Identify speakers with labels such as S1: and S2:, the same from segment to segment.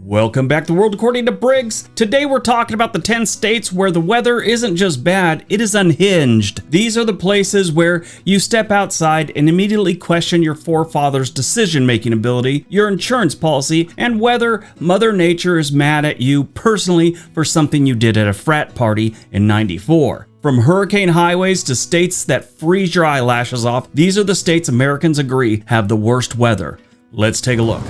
S1: Welcome back to World According to Briggs. Today we're talking about the 10 states where the weather isn't just bad, it is unhinged. These are the places where you step outside and immediately question your forefathers' decision-making ability, your insurance policy, and whether Mother Nature is mad at you personally for something you did at a frat party in '94. From hurricane highways to states that freeze your eyelashes off, these are the states Americans agree have the worst weather. Let's take a look.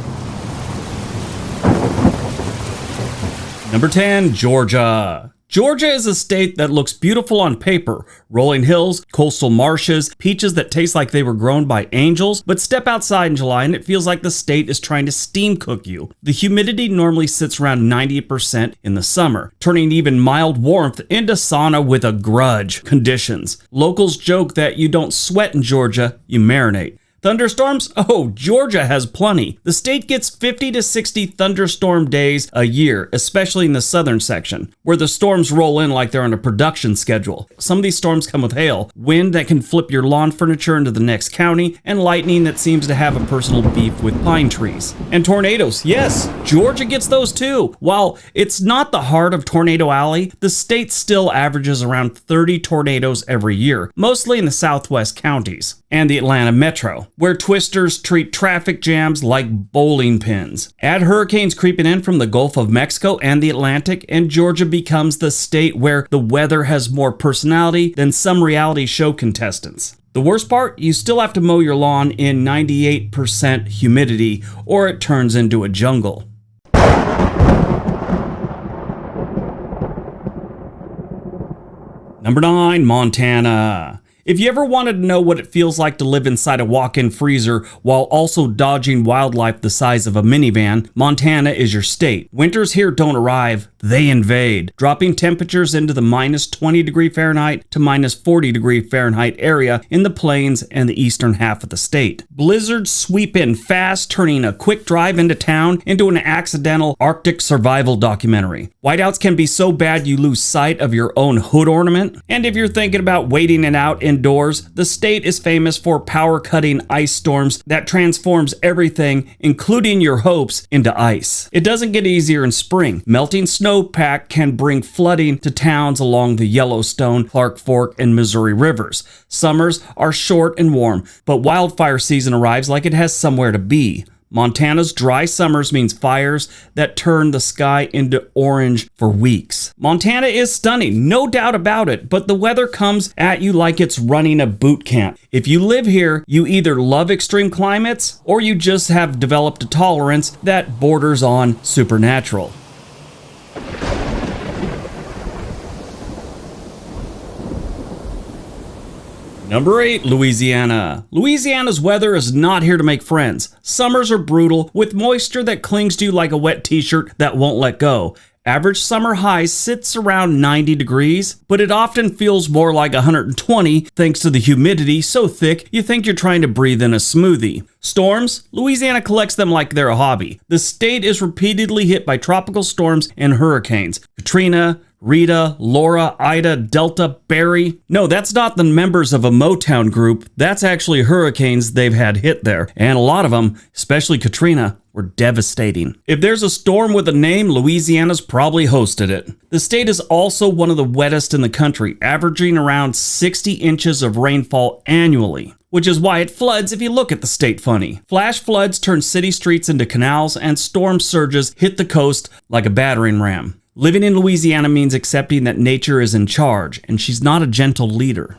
S1: Number 10, Georgia. Georgia is a state that looks beautiful on paper. Rolling hills, coastal marshes, peaches that taste like they were grown by angels, but step outside in July and it feels like the state is trying to steam cook you. The humidity normally sits around 90% in the summer, turning even mild warmth into sauna with a grudge conditions. Locals joke that you don't sweat in Georgia, you marinate. Thunderstorms? Oh, Georgia has plenty. The state gets 50 to 60 thunderstorm days a year, especially in the southern section, where the storms roll in like they're on a production schedule. Some of these storms come with hail, wind that can flip your lawn furniture into the next county, and lightning that seems to have a personal beef with pine trees. And tornadoes. Yes, Georgia gets those too. While it's not the heart of Tornado Alley, the state still averages around 30 tornadoes every year, mostly in the southwest counties and the Atlanta metro, where twisters treat traffic jams like bowling pins. Add hurricanes creeping in from the Gulf of Mexico and the Atlantic, and Georgia becomes the state where the weather has more personality than some reality show contestants. The worst part, you still have to mow your lawn in 98% humidity, or it turns into a jungle. Number 9, Montana. If you ever wanted to know what it feels like to live inside a walk-in freezer while also dodging wildlife the size of a minivan, Montana is your state. Winters here don't arrive, they invade, dropping temperatures into the minus 20 degree Fahrenheit to minus 40 degree Fahrenheit area in the plains and the eastern half of the state. Blizzards sweep in fast, turning a quick drive into town into an accidental Arctic survival documentary. Whiteouts can be so bad you lose sight of your own hood ornament, and if you're thinking about waiting it out indoors, the state is famous for power-cutting ice storms that transforms everything, including your hopes, into ice. It doesn't get easier in spring. Melting snowpack can bring flooding to towns along the Yellowstone, Clark Fork, and Missouri rivers. Summers are short and warm, but wildfire season arrives like it has somewhere to be. Montana's dry summers means fires that turn the sky into orange for weeks. Montana is stunning, no doubt about it, but the weather comes at you like it's running a boot camp. If you live here, you either love extreme climates or you just have developed a tolerance that borders on supernatural. Number 8, Louisiana. Louisiana's weather is not here to make friends. Summers are brutal, with moisture that clings to you like a wet t-shirt that won't let go. Average summer high sits around 90 degrees, but it often feels more like 120 thanks to the humidity so thick you think you're trying to breathe in a smoothie. Storms? Louisiana collects them like they're a hobby. The state is repeatedly hit by tropical storms and hurricanes. Katrina, Rita, Laura, Ida, Delta, Barry. No, that's not the members of a Motown group. That's actually hurricanes they've had hit there. And a lot of them, especially Katrina, were devastating. If there's a storm with a name, Louisiana's probably hosted it. The state is also one of the wettest in the country, averaging around 60 inches of rainfall annually, which is why it floods if you look at the state funny. Flash floods turn city streets into canals, and storm surges hit the coast like a battering ram. Living in Louisiana means accepting that nature is in charge, and she's not a gentle leader.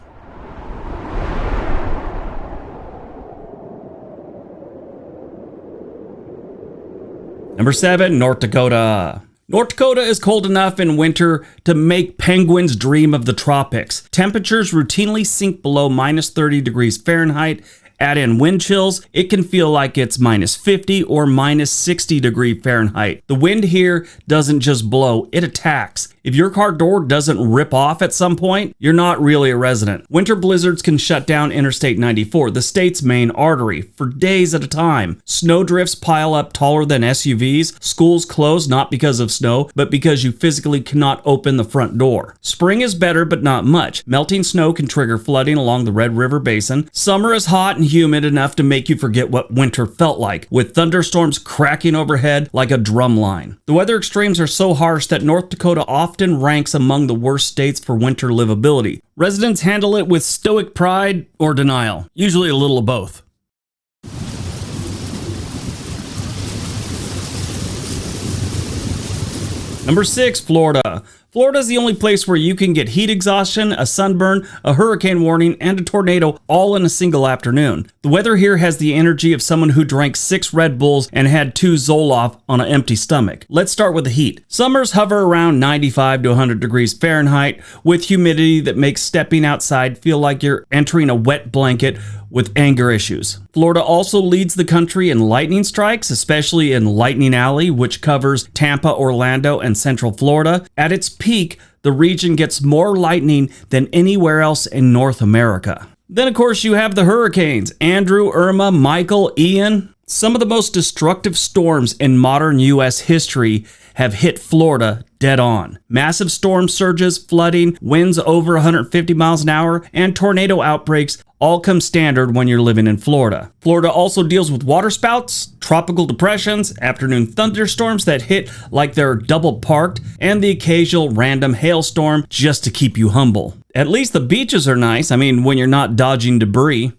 S1: Number 7, North Dakota. North Dakota is cold enough in winter to make penguins dream of the tropics. Temperatures routinely sink below minus 30 degrees Fahrenheit. Add in wind chills, it can feel like it's minus 50 or minus 60 degree Fahrenheit. The wind here doesn't just blow, it attacks. If your car door doesn't rip off at some point, you're not really a resident. Winter blizzards can shut down Interstate 94, the state's main artery, for days at a time. Snowdrifts pile up taller than SUVs. Schools close not because of snow, but because you physically cannot open the front door. Spring is better, but not much. Melting snow can trigger flooding along the Red River Basin. Summer is hot and humid enough to make you forget what winter felt like, with thunderstorms cracking overhead like a drum line. The weather extremes are so harsh that North Dakota often ranks among the worst states for winter livability. Residents handle it with stoic pride or denial, usually a little of both. Number 6, Florida. Florida is the only place where you can get heat exhaustion, a sunburn, a hurricane warning, and a tornado all in a single afternoon. The weather here has the energy of someone who drank 6 Red Bulls and had 2 Zoloft on an empty stomach. Let's start with the heat. Summers hover around 95 to 100 degrees Fahrenheit with humidity that makes stepping outside feel like you're entering a wet blanket with anger issues. Florida also leads the country in lightning strikes, especially in Lightning Alley, which covers Tampa, Orlando, and Central Florida. At its peak, the region gets more lightning than anywhere else in North America. Then, of course, you have the hurricanes: Andrew, Irma, Michael, Ian. Some of the most destructive storms in modern U.S. history have hit Florida dead on. Massive storm surges, flooding, winds over 150 miles an hour, and tornado outbreaks all come standard when you're living in Florida. Florida also deals with waterspouts, tropical depressions, afternoon thunderstorms that hit like they're double parked, and the occasional random hailstorm just to keep you humble. At least the beaches are nice, when you're not dodging debris.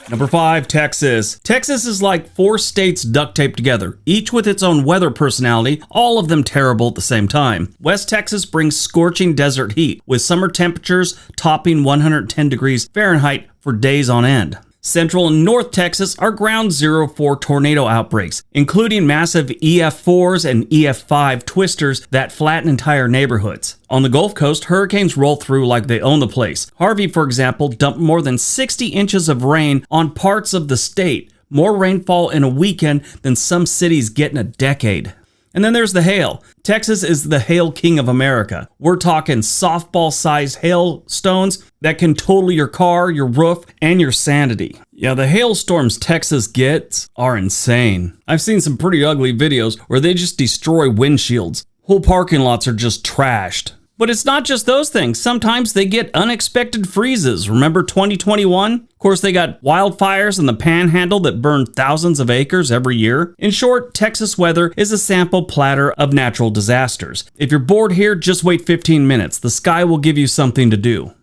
S1: Number 5, Texas. Texas is like 4 states duct taped together, each with its own weather personality, all of them terrible at the same time. West Texas brings scorching desert heat, with summer temperatures topping 110 degrees Fahrenheit for days on end. Central and North Texas are ground zero for tornado outbreaks, including massive EF4s and EF5 twisters that flatten entire neighborhoods. On the Gulf Coast, hurricanes roll through like they own the place. Harvey, for example, dumped more than 60 inches of rain on parts of the state, more rainfall in a weekend than some cities get in a decade. And then there's the hail. Texas is the hail king of America. We're talking softball-sized hailstones that can total your car, your roof, and your sanity. Yeah, the hailstorms Texas gets are insane. I've seen some pretty ugly videos where they just destroy windshields. Whole parking lots are just trashed. But it's not just those things. Sometimes they get unexpected freezes. Remember 2021? Of course, they got wildfires in the Panhandle that burn thousands of acres every year. In short, Texas weather is a sample platter of natural disasters. If you're bored here, just wait 15 minutes. The sky will give you something to do.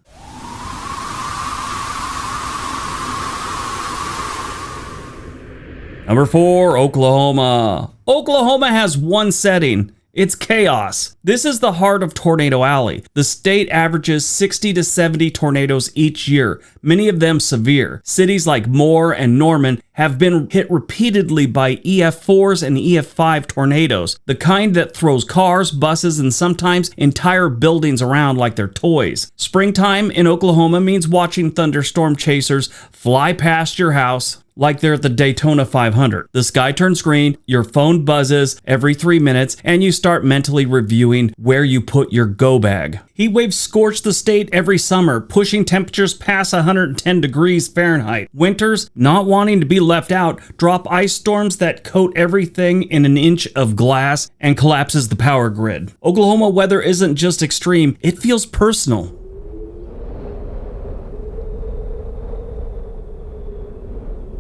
S1: Number 4, Oklahoma. Oklahoma has one setting. It's chaos. This is the heart of Tornado Alley. The state averages 60 to 70 tornadoes each year, many of them severe. Cities like Moore and Norman have been hit repeatedly by EF4s and EF5 tornadoes, the kind that throws cars, buses, and sometimes entire buildings around like they're toys. Springtime in Oklahoma means watching thunderstorm chasers fly past your house like they're at the Daytona 500. The sky turns green, your phone buzzes every 3 minutes, and you start mentally reviewing where you put your go bag. Heat waves scorch the state every summer, pushing temperatures past 110 degrees Fahrenheit. Winters, not wanting to be left out, drop ice storms that coat everything in an inch of glass and collapses the power grid. Oklahoma weather isn't just extreme, it feels personal.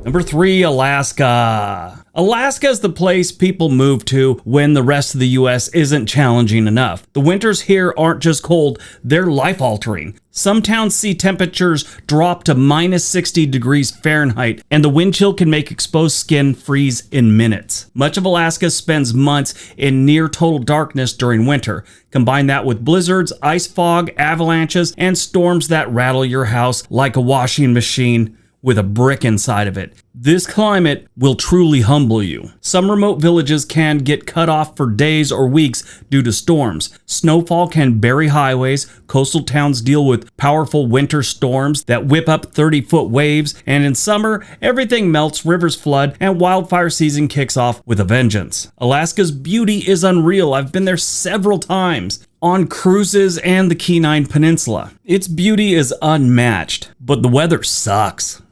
S1: Number 3, Alaska. Alaska is the place people move to when the rest of the U.S. isn't challenging enough. The winters here aren't just cold, they're life-altering. Some towns see temperatures drop to minus 60 degrees Fahrenheit, and the wind chill can make exposed skin freeze in minutes. Much of Alaska spends months in near total darkness during winter. Combine that with blizzards, ice fog, avalanches, and storms that rattle your house like a washing machine. with a brick inside of it. This climate will truly humble you. Some remote villages can get cut off for days or weeks due to storms. Snowfall can bury highways. Coastal towns deal with powerful winter storms that whip up 30-foot waves. And in summer, everything melts, rivers flood, and wildfire season kicks off with a vengeance. Alaska's beauty is unreal. I've been there several times on cruises and the Kenai Peninsula. Its beauty is unmatched, but the weather sucks.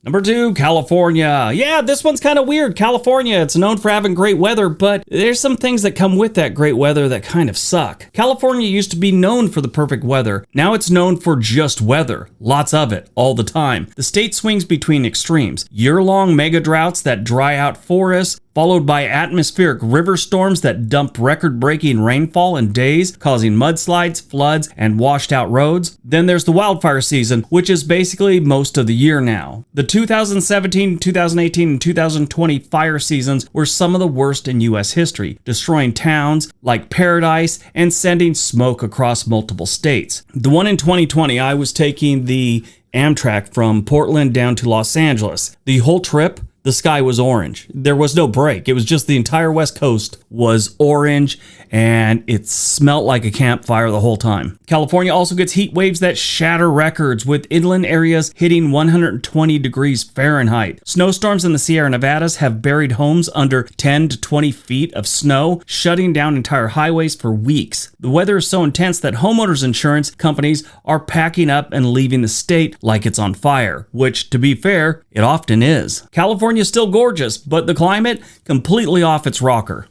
S1: Number 2, California. Yeah, this one's kind of weird. California, it's known for having great weather, but there's some things that come with that great weather that kind of suck. California used to be known for the perfect weather. Now it's known for just weather. Lots of it, all the time. The state swings between extremes. Year-long mega droughts that dry out forests, followed by atmospheric river storms that dump record-breaking rainfall in days, causing mudslides, floods, and washed-out roads. Then there's the wildfire season, which is basically most of the year now. The 2017, 2018, and 2020 fire seasons were some of the worst in U.S. history, destroying towns like Paradise and sending smoke across multiple states. The one in 2020, I was taking the Amtrak from Portland down to Los Angeles. The whole trip, the sky was orange. There was no break. It was just the entire West Coast was orange, and it smelt like a campfire the whole time. California also gets heat waves that shatter records, with inland areas hitting 120 degrees Fahrenheit. Snowstorms in the Sierra Nevadas have buried homes under 10 to 20 feet of snow, shutting down entire highways for weeks. The weather is so intense that homeowners insurance companies are packing up and leaving the state like it's on fire, which, to be fair, it often is. California is still gorgeous, but the climate completely off its rocker.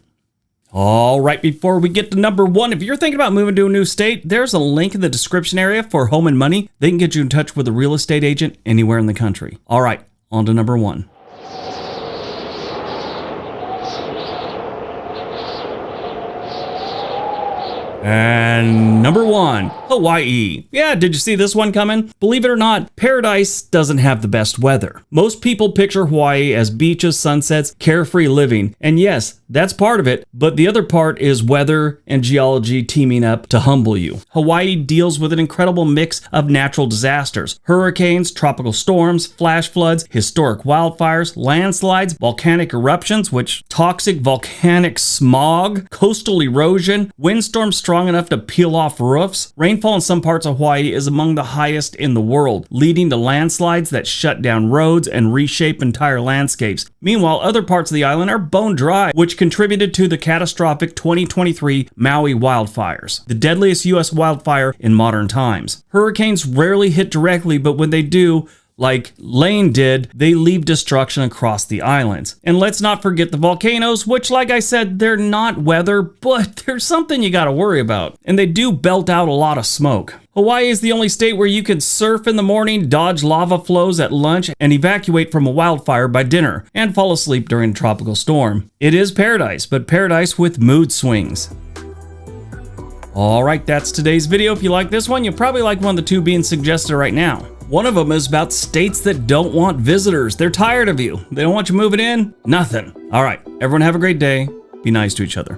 S1: All right, before we get to number 1, if you're thinking about moving to a new state, there's a link in the description area for Home and Money. They can get you in touch with a real estate agent anywhere in the country. All right, on to number 1. And number 1, Hawaii. Yeah, did you see this one coming? Believe it or not, Paradise doesn't have the best weather. Most people picture Hawaii as beaches, sunsets, carefree living. And yes, that's part of it, but the other part is weather and geology teaming up to humble you. Hawaii deals with an incredible mix of natural disasters: hurricanes, tropical storms, flash floods, historic wildfires, landslides, volcanic eruptions, toxic volcanic smog, coastal erosion, windstorms strong enough to peel off roofs. Rainfall in some parts of Hawaii is among the highest in the world, leading to landslides that shut down roads and reshape entire landscapes. Meanwhile, other parts of the island are bone dry, which contributed to the catastrophic 2023 Maui wildfires, the deadliest U.S. wildfire in modern times. Hurricanes rarely hit directly, but when they do, like Lane did, they leave destruction across the islands. And let's not forget the volcanoes, which, like I said, they're not weather, but they're something you gotta worry about. And they do belt out a lot of smoke. Hawaii is the only state where you can surf in the morning, dodge lava flows at lunch, and evacuate from a wildfire by dinner, and fall asleep during a tropical storm. It is paradise, but paradise with mood swings. Alright, that's today's video. If you like this one, you'll probably like one of the 2 being suggested right now. One of them is about states that don't want visitors. They're tired of you. They don't want you moving in. Nothing. All right, everyone have a great day. Be nice to each other.